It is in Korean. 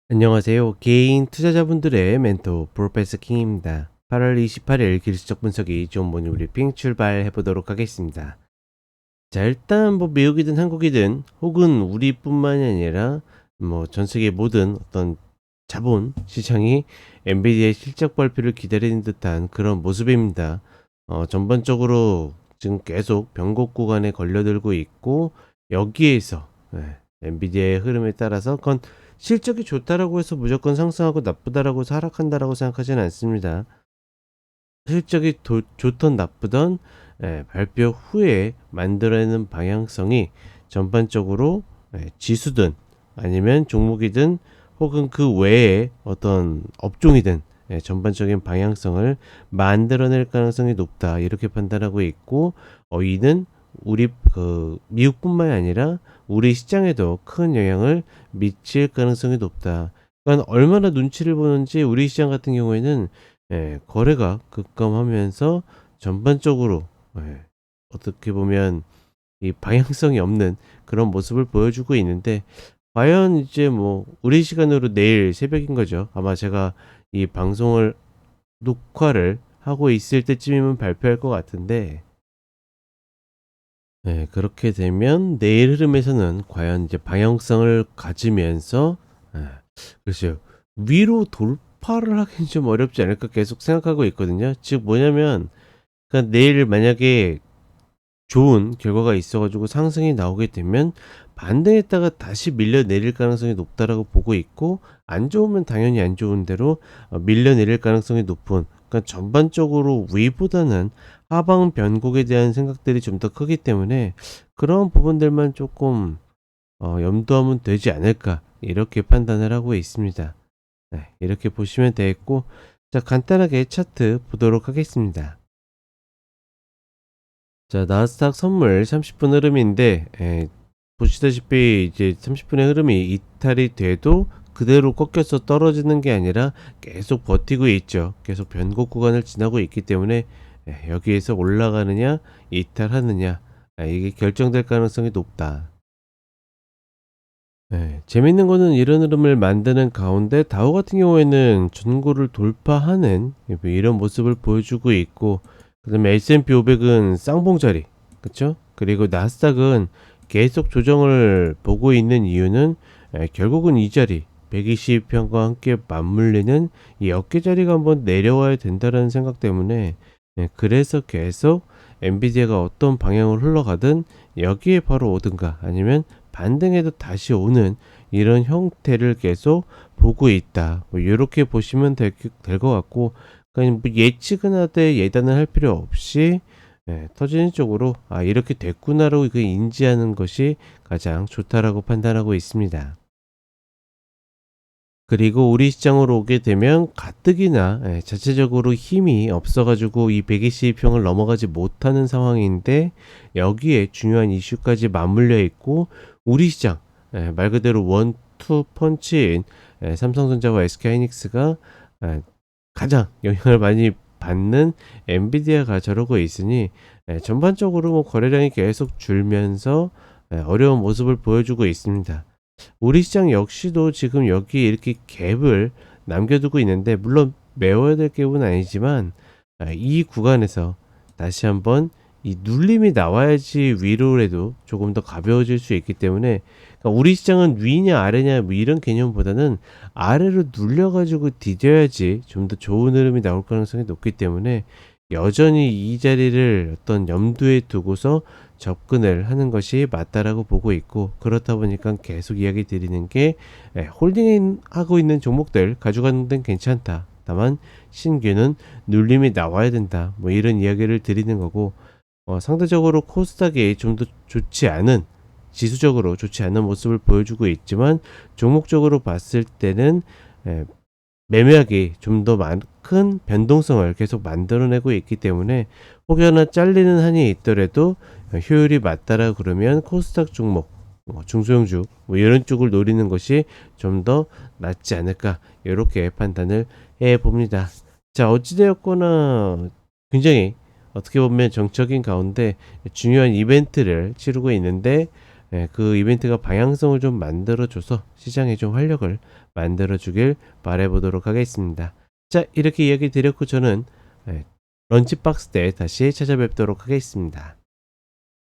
안녕하세요. 개인 투자자분들의 멘토 프로페서 킹입니다. 8월 28일 기술적 분석이 좋은 모닝 브리핑 출발해 보도록 하겠습니다. 자, 일단 뭐 미국이든 한국이든 혹은 우리뿐만이 아니라 뭐 전 세계 모든 어떤 자본 시장이 엔비디아의 실적 발표를 기다리는 듯한 그런 모습입니다. 전반적으로 지금 계속 변곡 구간에 걸려들고 있고 여기에서 엔비디아의 흐름에 따라서 그건 실적이 좋다라고 해서 무조건 상승하고 나쁘다라고 해서 하락한다라고 생각하지는 않습니다. 실적이 좋던 나쁘던 발표 후에 만들어내는 방향성이 전반적으로 지수든 아니면 종목이든 혹은 그 외에 어떤 업종이든 전반적인 방향성을 만들어낼 가능성이 높다 이렇게 판단하고 있고 이는 우리 미국뿐만이 아니라 우리 시장에도 큰 영향을 미칠 가능성이 높다. 그러니까 얼마나 눈치를 보는지 우리 시장 같은 경우에는 거래가 급감하면서 전반적으로 어떻게 보면 이 방향성이 없는 그런 모습을 보여주고 있는데 과연 이제 뭐 우리 시간으로 내일 새벽인 거죠. 아마 제가 이 방송을 녹화를 하고 있을 때쯤이면 발표할 것 같은데 그렇게 되면 내일 흐름에서는 과연 이제 방향성을 가지면서 예 글쎄요. 위로 돌파를 하기는 좀 어렵지 않을까 계속 생각하고 있거든요. 즉 뭐냐면 그러니까 내일 만약에 좋은 결과가 있어 가지고 상승이 나오게 되면 반등했다가 다시 밀려내릴 가능성이 높다라고 보고 있고 안 좋으면 당연히 안 좋은 대로 밀려내릴 가능성이 높은 그러니까 전반적으로 위보다는 하방 변곡에 대한 생각들이 좀 더 크기 때문에 그런 부분들만 조금 염두하면 되지 않을까 이렇게 판단을 하고 있습니다. 네, 이렇게 보시면 되겠고 자 간단하게 차트 보도록 하겠습니다. 자, 나스닥 선물 30분 흐름인데, 보시다시피 이제 30분의 흐름이 이탈이 돼도 그대로 꺾여서 떨어지는 게 아니라 계속 버티고 있죠. 계속 변곡 구간을 지나고 있기 때문에 여기에서 올라가느냐, 이탈하느냐, 이게 결정될 가능성이 높다. 재밌는 거는 이런 흐름을 만드는 가운데 다우 같은 경우에는 전고를 돌파하는 뭐 이런 모습을 보여주고 있고 그다음에 S&P 500은 쌍봉자리 그쵸? 그리고 나스닥은 계속 조정을 보고 있는 이유는 결국은 이 자리 120편과 함께 맞물리는 이 어깨 자리가 한번 내려와야 된다는 생각 때문에 그래서 계속 엔비디아가 어떤 방향으로 흘러가든 여기에 바로 오든가 아니면 반등해도 다시 오는 이런 형태를 계속 보고 있다. 뭐 이렇게 보시면 될 것 같고 그러니까 뭐 예측은 하되 예단을 할 필요 없이 터지는 쪽으로 이렇게 됐구나로 그 인지하는 것이 가장 좋다라고 판단하고 있습니다. 그리고 우리 시장으로 오게 되면 가뜩이나 자체적으로 힘이 없어 가지고 이 120평을 넘어가지 못하는 상황인데 여기에 중요한 이슈까지 맞물려 있고 우리 시장 말 그대로 원투 펀치인 삼성전자와 SK하이닉스가 가장 영향을 많이 받는 엔비디아가 저러고 있으니 전반적으로 뭐 거래량이 계속 줄면서 어려운 모습을 보여주고 있습니다. 우리 시장 역시도 지금 여기 이렇게 갭을 남겨두고 있는데 물론 메워야 될 갭은 아니지만 이 구간에서 다시 한번 이 눌림이 나와야지 위로라도 조금 더 가벼워질 수 있기 때문에 그러니까 우리 시장은 위냐 아래냐 뭐 이런 개념보다는 아래로 눌려가지고 디뎌야지 좀 더 좋은 흐름이 나올 가능성이 높기 때문에 여전히 이 자리를 어떤 염두에 두고서 접근을 하는 것이 맞다라고 보고 있고 그렇다 보니까 계속 이야기 드리는 게 홀딩하고 있는 종목들 가져가는 데는 괜찮다. 다만 신규는 눌림이 나와야 된다. 뭐 이런 이야기를 드리는 거고 상대적으로 코스닥이 좀 더 좋지 않은 지수적으로 좋지 않은 모습을 보여주고 있지만 종목적으로 봤을 때는 에, 매매하기 좀 더 큰 변동성을 계속 만들어내고 있기 때문에 혹여나 잘리는 한이 있더라도 효율이 맞다라 그러면 코스닥 종목 중소형주 뭐 이런 쪽을 노리는 것이 좀 더 낫지 않을까 이렇게 판단을 해 봅니다. 자 어찌되었거나 굉장히 어떻게 보면 정적인 가운데 중요한 이벤트를 치르고 있는데 그 이벤트가 방향성을 좀 만들어줘서 시장에 좀 활력을 만들어주길 바라보도록 하겠습니다. 자, 이렇게 이야기 드렸고 저는 런치박스 때 다시 찾아뵙도록 하겠습니다.